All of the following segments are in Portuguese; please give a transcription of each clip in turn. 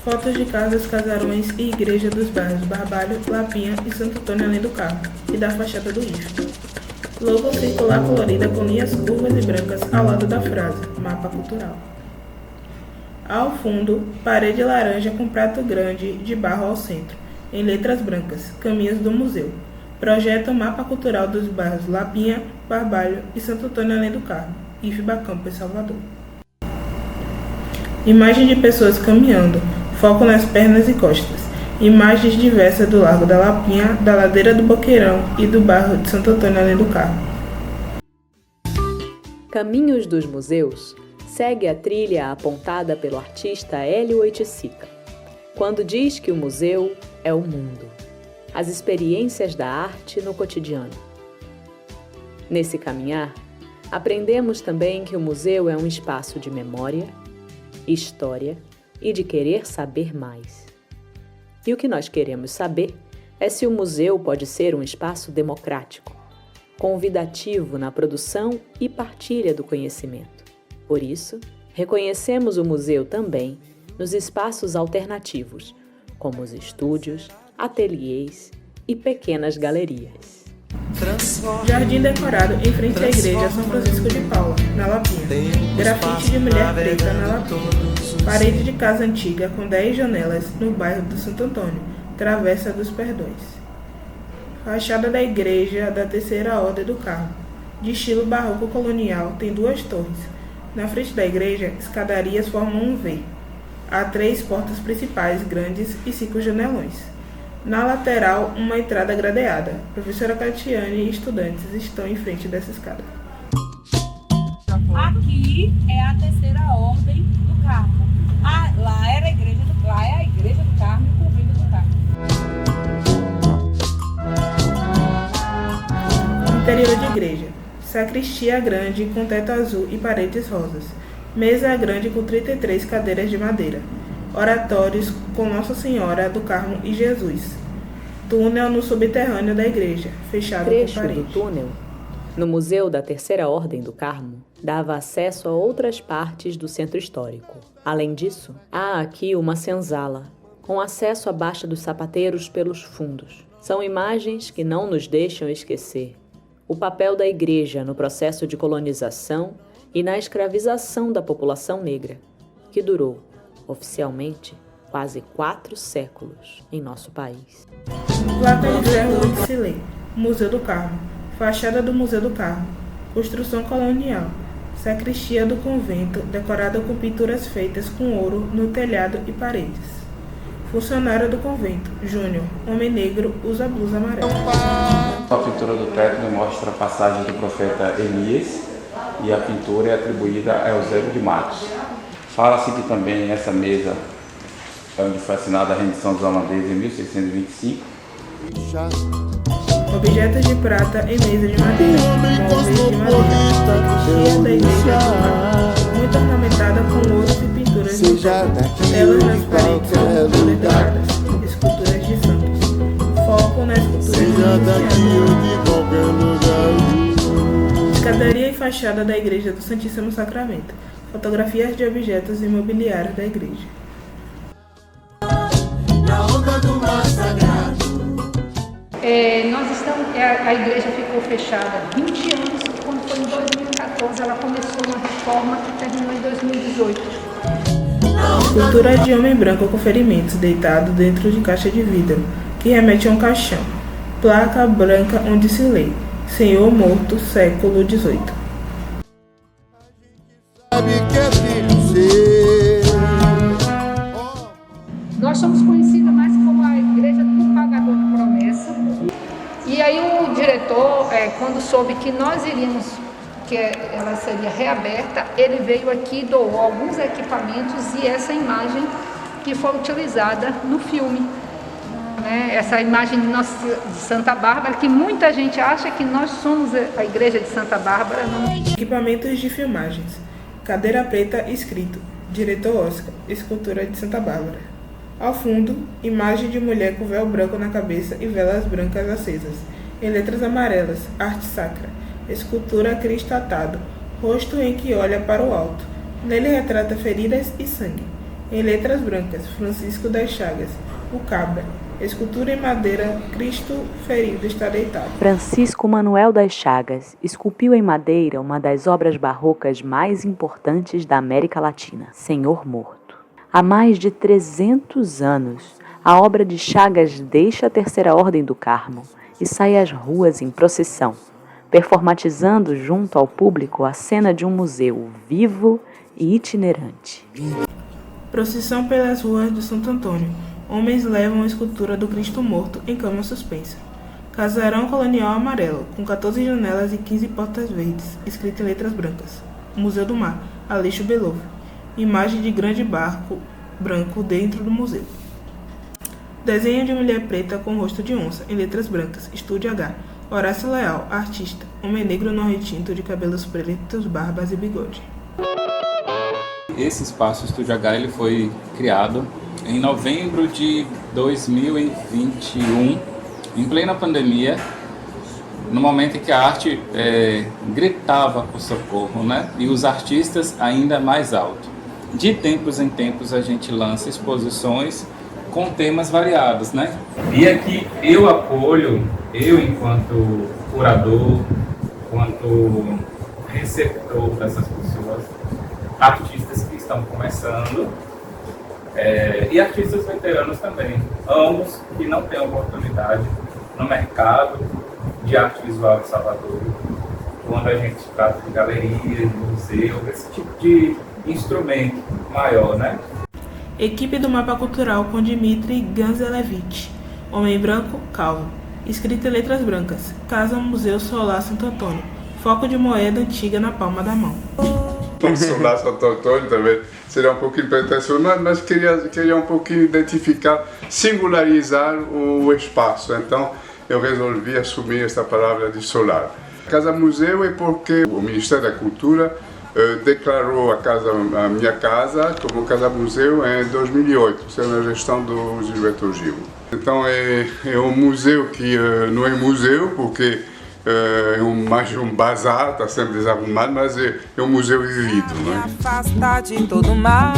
Fotos de casas, casarões e igreja dos bairros Barbalho, Lapinha e Santo Antônio além do Carmo e da fachada do IFE. Logo circular colorida com linhas curvas e brancas ao lado da frase Mapa Cultural. Ao fundo, parede laranja com prato grande de barro ao centro, em letras brancas, Caminhos do Museu. Projeta o Mapa Cultural dos bairros Lapinha, Barbalho e Santo Antônio além do Carmo, IFE Bacampos, Salvador. Imagem de pessoas caminhando, foco nas pernas e costas. Imagens diversas do Largo da Lapinha, da Ladeira do Boqueirão e do bairro de Santo Antônio além do Carmo. Caminhos dos Museus segue a trilha apontada pelo artista Hélio Oiticica, quando diz que o museu é o mundo, as experiências da arte no cotidiano. Nesse caminhar, aprendemos também que o museu é um espaço de memória, história e de querer saber mais. E o que nós queremos saber é se o museu pode ser um espaço democrático, convidativo na produção e partilha do conhecimento. Por isso, reconhecemos o museu também nos espaços alternativos, como os estúdios, ateliês e pequenas galerias. Jardim decorado em frente à igreja São Francisco de Paula, na Lapinha. Grafite de mulher preta na Lapinha. Parede de casa antiga com 10 janelas no bairro do Santo Antônio, Travessa dos Perdões. Fachada da igreja da Terceira Ordem do Carmo, de estilo barroco colonial, tem 2 torres. Na frente da igreja, escadarias formam um V. Há 3 portas principais grandes e 5 janelões. Na lateral, uma entrada gradeada. Professora Catiane e estudantes estão em frente dessa escada. Aqui é a Terceira Ordem do Carmo. Lá é a igreja do Carmo e o convento do Carmo. Interior de igreja. Sacristia grande com teto azul e paredes rosas. Mesa grande com 33 cadeiras de madeira. Oratórios com Nossa Senhora do Carmo e Jesus. Túnel no subterrâneo da igreja, fechado Trecho com parede. do túnel, no Museu da Terceira Ordem do Carmo, dava acesso a outras partes do centro histórico. Além disso, há aqui uma senzala, com acesso à Baixa dos Sapateiros pelos fundos. São imagens que não nos deixam esquecer o papel da igreja no processo de colonização e na escravização da população negra, que durou, oficialmente, quase 4 séculos em nosso país. Placa de ferro de Silê, Museu do Carmo. Fachada do Museu do Carmo. Construção colonial. Sacristia do convento, decorada com pinturas feitas com ouro no telhado e paredes. Funcionário do convento, Júnior, homem negro, usa blusa amarela. A pintura do teto mostra a passagem do profeta Elias e a pintura é atribuída a Eusébio de Matos. Fala-se que também essa mesa é onde foi assinada a rendição dos holandeses em 1625. Objetos de prata em mesa de madeira, móveis de madeira, sacristia da igreja do Carmo, muito ornamentada com ouros e pinturas de telas nas paredes com pinturas douradas, esculturas de santos. Foco na escultura de escadaria e fachada da igreja do Santíssimo Sacramento. Fotografias de objetos imobiliários da igreja. A igreja ficou fechada 20 anos e quando foi em 2014 ela começou uma reforma que terminou em 2018. Cultura de homem branco com ferimentos, deitado dentro de caixa de vidro, que remete a um caixão. Placa branca onde se lê: Senhor morto, século XVIII. Nós somos conhecidas mais como a igreja do pagador de promessa. E aí o diretor, quando soube que nós iríamos, que ela seria reaberta, ele veio aqui e doou alguns equipamentos e essa imagem que foi utilizada no filme. Essa imagem de Santa Bárbara, que muita gente acha que nós somos a igreja de Santa Bárbara. Não. Equipamentos de filmagens. Cadeira preta escrito, diretor Oscar, escultura de Santa Bárbara. Ao fundo, imagem de mulher com véu branco na cabeça e velas brancas acesas. Em letras amarelas, arte sacra. Escultura Cristo atado, rosto em que olha para o alto. Nele retrata feridas e sangue. Em letras brancas, Francisco das Chagas, o Cabra. Escultura em madeira, Cristo ferido está deitado. Francisco Manuel das Chagas esculpiu em madeira uma das obras barrocas mais importantes da América Latina, Senhor Morto. Há mais de 300 anos, a obra de Chagas deixa a Terceira Ordem do Carmo e sai às ruas em procissão, performatizando junto ao público a cena de um museu vivo e itinerante. Procissão pelas ruas de Santo Antônio. Homens levam a escultura do Cristo Morto em cama suspensa. Casarão colonial amarelo, com 14 janelas e 15 portas verdes, escrito em letras brancas. Museu do Mar, Aleixo Belovo. Imagem de grande barco branco dentro do museu. Desenho de mulher preta com rosto de onça, em letras brancas, Estúdio H. Horácio Leal, artista. Homem negro no retinto de cabelos pretos, barbas e bigode. Esse espaço Estúdio H ele foi criado em novembro de 2021, em plena pandemia, no momento em que a arte gritava por socorro, né? E os artistas ainda mais alto. De tempos em tempos a gente lança exposições com temas variados, né? E aqui eu acolho, eu enquanto curador, enquanto receptor dessas pessoas, artistas que estão começando e artistas veteranos também, ambos que não têm oportunidade no mercado de arte visual de Salvador, quando a gente trata de galeria, de museu, esse tipo de instrumento maior, né? Equipe do Mapa Cultural com Dmitry Ganzelevich, homem branco, calvo. Escrito em letras brancas, Casa Museu Solar Santo Antônio, foco de moeda antiga na palma da mão. Solar Santo Antônio também seria um pouquinho pretensioso, mas queria um pouquinho identificar, singularizar o espaço. Então eu resolvi assumir esta palavra de solar. Casa Museu é porque o Ministério da Cultura declarou a minha casa como Casa Museu em 2008, sendo a gestão do Gilberto Gil. Então é um museu que não é museu, porque é mais um bazar, está sempre desarrumado, mas é um museu vivido. Me afasta de todo mal,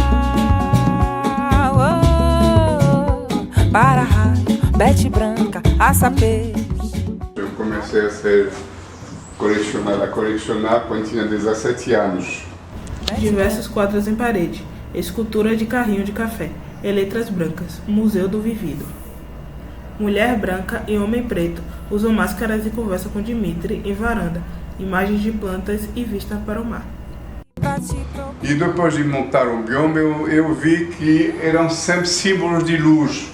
para raio, bete branca, açapê. Eu comecei a colecionar quando tinha 17 anos. Diversos quadros em parede, escultura de carrinho de café, em letras brancas, Museu do Vivido. Mulher branca e homem preto usam máscaras e conversam com Dmitry em varanda, imagens de plantas e vista para o mar. E depois de montar o bioma, eu vi que eram sempre símbolos de luz.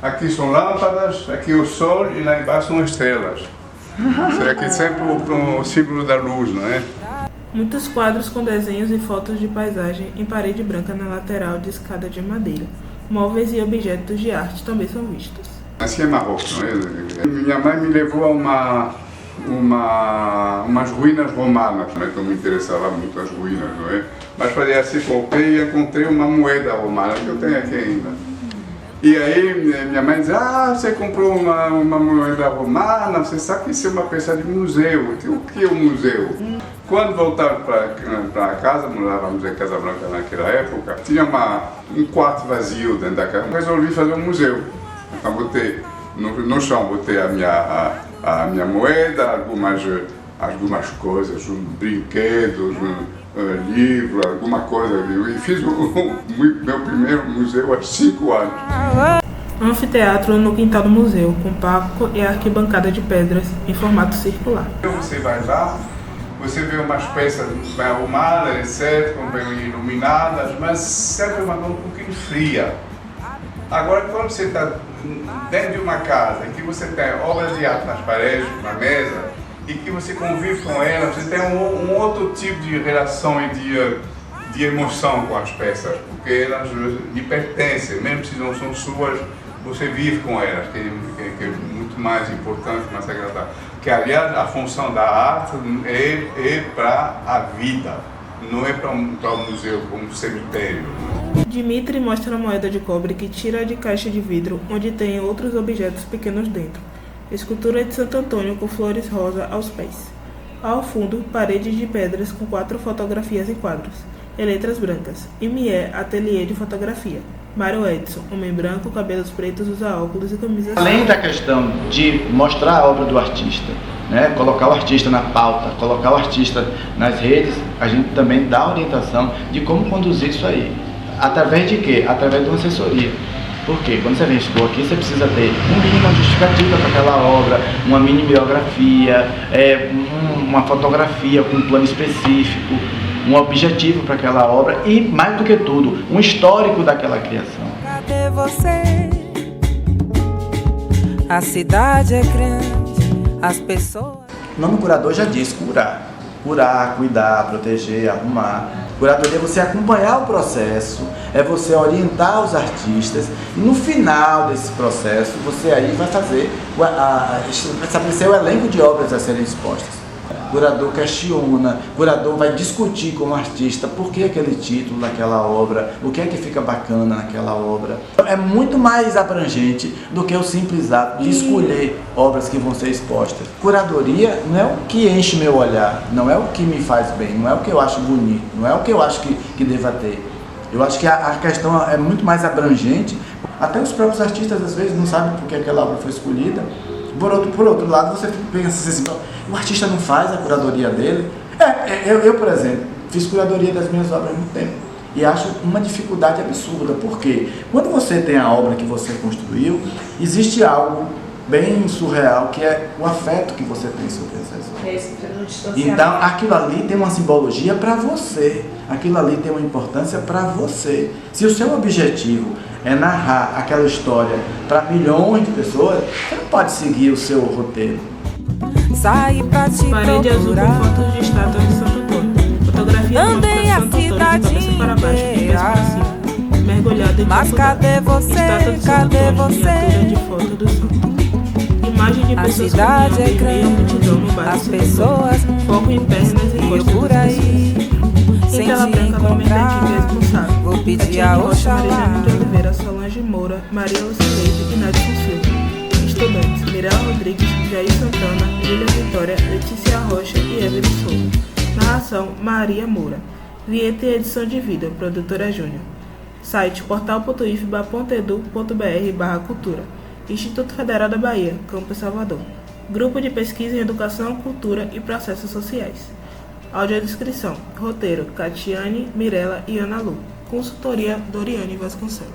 Aqui são lâmpadas, aqui o sol e lá embaixo são estrelas. Será que sempre o símbolo da luz, não é? Muitos quadros com desenhos e fotos de paisagem em parede branca na lateral de escada de madeira. Móveis e objetos de arte também são vistos. Assim é Marrocos, não é? Minha mãe me levou a umas ruínas romanas, também que eu me interessava muito as ruínas, não é? Mas falei assim com o pé e encontrei uma moeda romana, que eu tenho aqui ainda. E aí minha mãe diz, você comprou uma moeda romana, você sabe que isso é uma peça de museu. O que é um museu? Quando voltava para casa, morávamos em Casa Branca naquela época, tinha um quarto vazio dentro da casa. Resolvi fazer um museu. Então botei no chão, botei a minha moeda, algumas coisas, brinquedos, livro, alguma coisa. E fiz meu primeiro museu há 5 anos. Anfiteatro no quintal do museu, com palco e arquibancada de pedras em formato circular. Você vai lá, você vê umas peças bem arrumadas, etc., bem iluminadas, mas sempre uma coisa um pouquinho fria. Agora, quando você está dentro de uma casa em que você tem obras de arte nas paredes, na mesa, e que você convive com elas, você tem um outro tipo de relação e de emoção com as peças, porque elas lhe pertencem, mesmo se não são suas, você vive com elas, que é muito mais importante, mais agradável. Que, aliás, a função da arte é para a vida, não é para um museu como um cemitério. Dmitry mostra a moeda de cobre que tira de caixa de vidro, onde tem outros objetos pequenos dentro. Escultura de Santo Antônio com flores rosa aos pés. Ao fundo, paredes de pedras com 4 fotografias em quadros. e letras brancas. Imier, ateliê de fotografia. Mário Edson, homem branco, cabelos pretos, usa óculos e camisa. Além da questão de mostrar a obra do artista, né, colocar o artista na pauta, colocar o artista nas redes, a gente também dá orientação de como conduzir isso aí. Através de quê? Através de uma assessoria. Porque quando você vem expor aqui, você precisa ter um mínimo justificativa para aquela obra, uma mini biografia, uma fotografia com um plano específico, um objetivo para aquela obra e, mais do que tudo, um histórico daquela criação. Cadê você? A cidade é grande, as pessoas... O nome curador já diz curar. Curar, cuidar, proteger, arrumar. Curadoria é você acompanhar o processo, é você orientar os artistas e no final desse processo você aí vai fazer, estabelecer o elenco de obras a serem expostas. O curador questiona, o curador vai discutir com o artista por que aquele título daquela obra, o que é que fica bacana naquela obra. É muito mais abrangente do que o simples ato de escolher obras que vão ser expostas. Curadoria não é o que enche meu olhar, não é o que me faz bem, não é o que eu acho bonito, não é o que eu acho que deva ter. Eu acho que a questão é muito mais abrangente. Até os próprios artistas às vezes não sabem por que aquela obra foi escolhida. Por outro lado, você pensa assim, o artista não faz a curadoria dele. Eu, por exemplo, fiz curadoria das minhas obras há muito tempo e acho uma dificuldade absurda, porque quando você tem a obra que você construiu, existe algo bem surreal, que é o afeto que você tem sobre essas obras. Então, aquilo ali tem uma simbologia para você, aquilo ali tem uma importância para você. Se o seu objetivo é narrar aquela história para milhões de pessoas, você não pode seguir o seu roteiro. Saí pra te Parede azul procurar. com fotos de estátuas de Santo Antônio. Fotografia Andei a de Santo Antônio de cidade cabeça para baixo, de pés para cima. Mergulhado em Mas campo cadê d'água. você? Estátua de Santo Cadê Antônio, miniatura você? de foto do santo. Imagem de A pessoas cidade caminhando é em meio à multidão no grande, bairro as Santo pessoas Antônio. Foco em pernas e e eu costas por das aí, pessoas. Em sem tela te branca, nome encontrar, identidade responsável. vou pedir Etienne a Rocha, Oxalá. Marijane de Oliveira, Solange Moura, Maria Lucileide e Nadson Silva. Estudantes: Mirella Rodrigues, Jair Santana, Júlia Vitória, Letícia Rocha e Evelyn Souza. Narração: Maria Moura. Vinheta e edição de vídeo, produtora Júnior. Site: portal.ifba.edu.br/cultura. Instituto Federal da Bahia, Campus Salvador. Grupo de Pesquisa em Educação, Cultura e Processos Sociais. Audiodescrição. Roteiro: Catiane, Mirella e Ana Lu. Consultoria: Doriane Vasconcelos.